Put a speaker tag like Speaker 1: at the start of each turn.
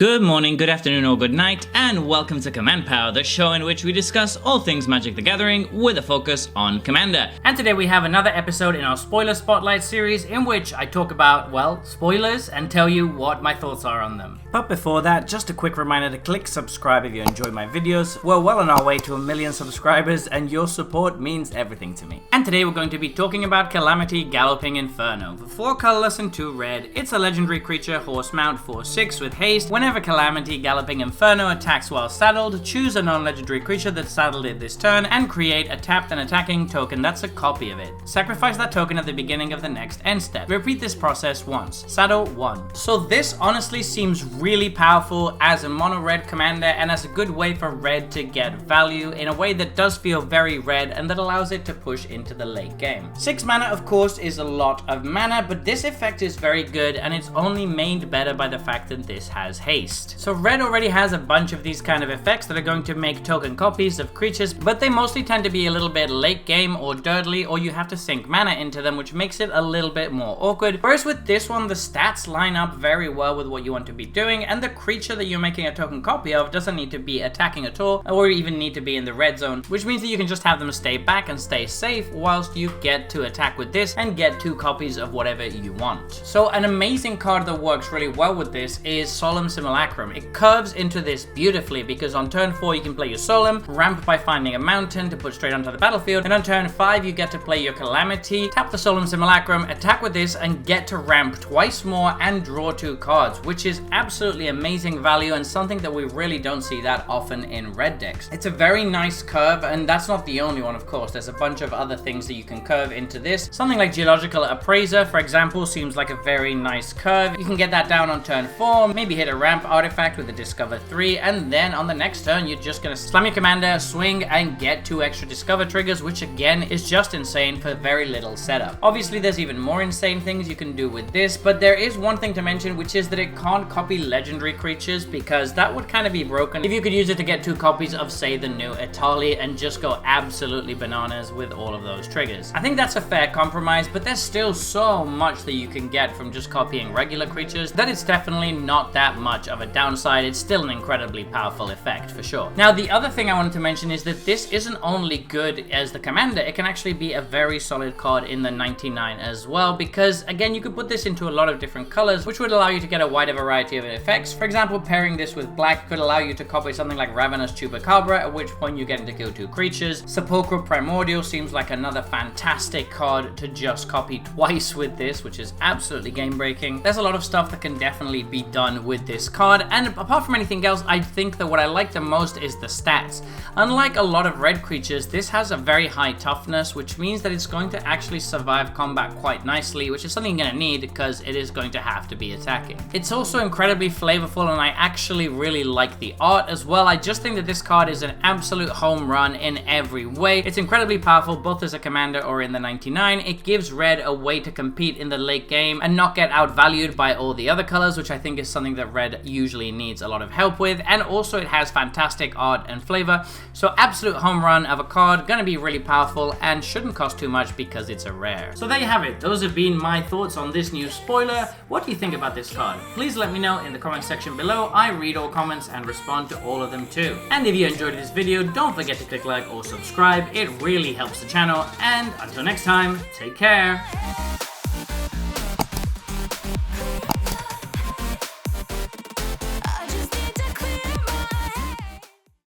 Speaker 1: Good morning, good afternoon, or good night, and welcome to Command Power, the show in which we discuss all things Magic the Gathering with a focus on Commander. And today we have another episode in our Spoiler Spotlight series in which I talk about, well, spoilers and tell you what my thoughts are on them. But before that, just a quick reminder to click subscribe if you enjoy my videos. We're well on our way to 1 million subscribers and your support means everything to me. And today we're going to be talking about Calamity, Galloping Inferno. For 4 colorless and 2 red, it's a legendary creature, horse mount, 4/6 with haste. Whenever Calamity, Galloping Inferno attacks while saddled, choose a non-legendary creature that's saddled it this turn and create a tapped and attacking token that's a copy of it. Sacrifice that token at the beginning of the next end step. Repeat this process once. Saddle 1. So this honestly seems really powerful as a mono red commander and as a good way for red to get value in a way that does feel very red and that allows it to push into the late game. 6 mana of course is a lot of mana, but this effect is very good and it's only made better by the fact that this has haste. So red already has a bunch of these kind of effects that are going to make token copies of creatures, but they mostly tend to be a little bit late game or dirtly, or you have to sink mana into them, which makes it a little bit more awkward. Whereas with this one, the stats line up very well with what you want to be doing, and the creature that you're making a token copy of doesn't need to be attacking at all, or even need to be in the red zone, which means that you can just have them stay back and stay safe whilst you get to attack with this and get 2 copies of whatever you want. So an amazing card that works really well with this is Solemn Simulacrum. It curves into this beautifully because on turn 4 you can play your Solemn, ramp by finding a mountain to put straight onto the battlefield, and on turn 5 you get to play your Calamity, tap the Solemn Simulacrum, attack with this, and get to ramp twice more and draw 2 cards, which is absolutely amazing value and something that we really don't see that often in red decks. It's a very nice curve, and that's not the only one of course. There's a bunch of other things that you can curve into this. Something like Geological Appraiser, for example, seems like a very nice curve. You can get that down on turn 4, maybe hit a ramp artifact with a Discover 3, and then on the next turn you're just gonna slam your commander, swing, and get 2 extra Discover triggers, which again is just insane for very little setup. Obviously there's even more insane things you can do with this, but there is one thing to mention, which is that it can't copy legendary creatures because that would kind of be broken if you could use it to get 2 copies of, say, the new Etali and just go absolutely bananas with all of those triggers. I think that's a fair compromise, but there's still so much that you can get from just copying regular creatures that it's definitely not that much of a downside. It's still an incredibly powerful effect for sure. Now the other thing I wanted to mention is that this isn't only good as the commander, it can actually be a very solid card in the 99 as well, because again you could put this into a lot of different colors, which would allow you to get a wider variety of effects. For example, pairing this with black could allow you to copy something like Ravenous Chupacabra, at which point you get to kill 2 creatures. Sepulchral Primordial seems like another fantastic card to just copy twice with this, which is absolutely game breaking. There's a lot of stuff that can definitely be done with this card, and apart from anything else, I think that what I like the most is the stats. Unlike a lot of red creatures, this has a very high toughness, which means that it's going to actually survive combat quite nicely, which is something you're going to need because it is going to have to be attacking. It's also incredibly flavorful, and I actually really like the art as well. I just think that this card is an absolute home run in every way. It's incredibly powerful both as a commander or in the 99. It gives red a way to compete in the late game and not get outvalued by all the other colors, which I think is something that red usually needs a lot of help with, and also it has fantastic art and flavor. So absolute home run of a card, gonna be really powerful and shouldn't cost too much because it's a rare. So there you have it. Those have been my thoughts on this new spoiler. What do you think about this card? Please let me know in the comment section below. I read all comments and respond to all of them too. And if you enjoyed this video, don't forget to click like or subscribe. It really helps the channel, and until next time, take care.